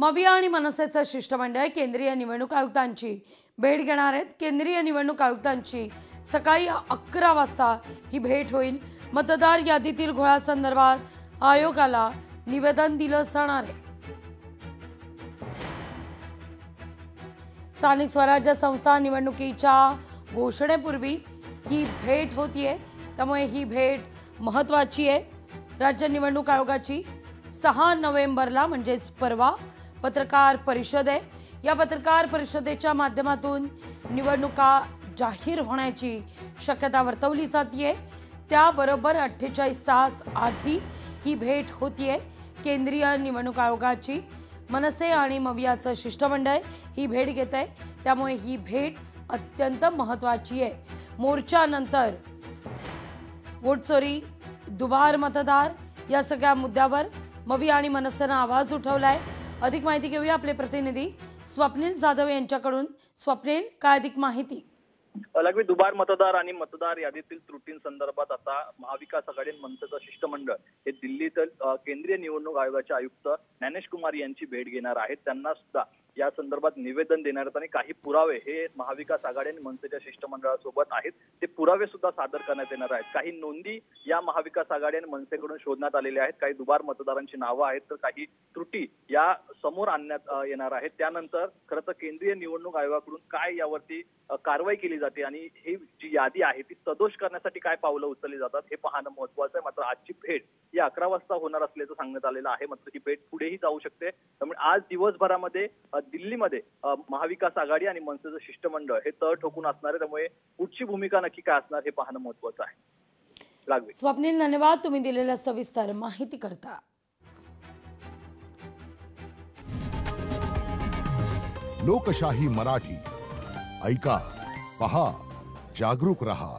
मविया आणि मनसेचं शिष्टमंडळ केंद्रीय निवडणूक आयुक्तांची भेट घेणार आहेत। केंद्रीय निवडणूक आयुक्तांची सकाळी 11 वाजता ही भेट होईल। मतदार यादीतील घोळासंदर्भात आयोगाला निवेदन दिलं जाणार आहे। स्थानिक स्वराज्य संस्था निवडणुकीच्या घोषणेपूर्वी ही भेट होतीये, त्यामुळे ही भेट महत्त्वाची आहे। राज्य निवडणूक आयोगाची 6 नोव्हेंबरला म्हणजेच परवा पत्रकार परिषद आहे। या पत्रकार परिषदेच्या माध्यमातून निवडणुका जाहीर होण्याची शक्यता वर्तवली जाते। त्याबरोबर 48 तास आधी ही भेट होतीये। केंद्रीय निवडणूक आयोगाची मनसे आणि मवियाचं शिष्टमंडळ ही भेट घेत आहे, त्यामुळे ही भेट अत्यंत महत्त्वाची आहे। मोर्चानंतर वोट चोरी, दुबार मतदार या सगळ्या मुद्द्यावर मविया आणि मनसेनं आवाज उठवलाय। अधिक माहिती घेऊया आपले प्रतिनिधी स्वप्नील जाधव यांच्याकडून। स्वप्नील, काय अधिक माहिती? लघवी दुबार मतदार आणि मतदार यादीतील त्रुटींसंदर्भात आता महाविकास आघाडी मनसेचं शिष्टमंडळ हे दिल्लीतील केंद्रीय निवडणूक आयोगाचे आयुक्त ज्ञानेश कुमार यांची भेट घेणार आहेत। त्यांना सुद्धा या संदर्भात निवेदन देणार आहेत आणि काही पुरावे हे महाविकास आघाडी आणि मनसेच्या शिष्टमंडळासोबत आहेत, ते पुरावे सुद्धा सादर करण्यात येणार आहेत। काही नोंदी या महाविकास आघाडी आणि मनसेकडून शोधण्यात आलेल्या आहेत। काही दुबार मतदारांची नावं आहेत, तर काही त्रुटी या समोर आणण्यात येणार आहेत। त्यानंतर खरं तर केंद्रीय निवडणूक आयोगाकडून काय यावरती कारवाई केली जाते आणि ही जी यादी आहे ती सदोष करण्यासाठी काय पावलं उचलली जातात हे पाहणं महत्त्वाचं आहे। मात्र आजची भेट ही 11 वाजता होणार असल्याचं सांगण्यात आलेलं आहे। मात्र ही भेट पुढेही जाऊ शकते, त्यामुळे आज दिवसभरामध्ये दिल्लीमध्ये महाविकास आघाडी आणि मनसेचं शिष्टमंडळ हे तळ ठोकून असणार आहे, त्यामुळे पुढची भूमिका नक्की काय असणार हे पाहणं महत्त्वाचं आहे। लागवे स्वप्नील, धन्यवाद तुम्ही दिलेल्या सविस्तर माहिती करता। लोकशाही मराठी ऐका, पहा, जागरूक रहा।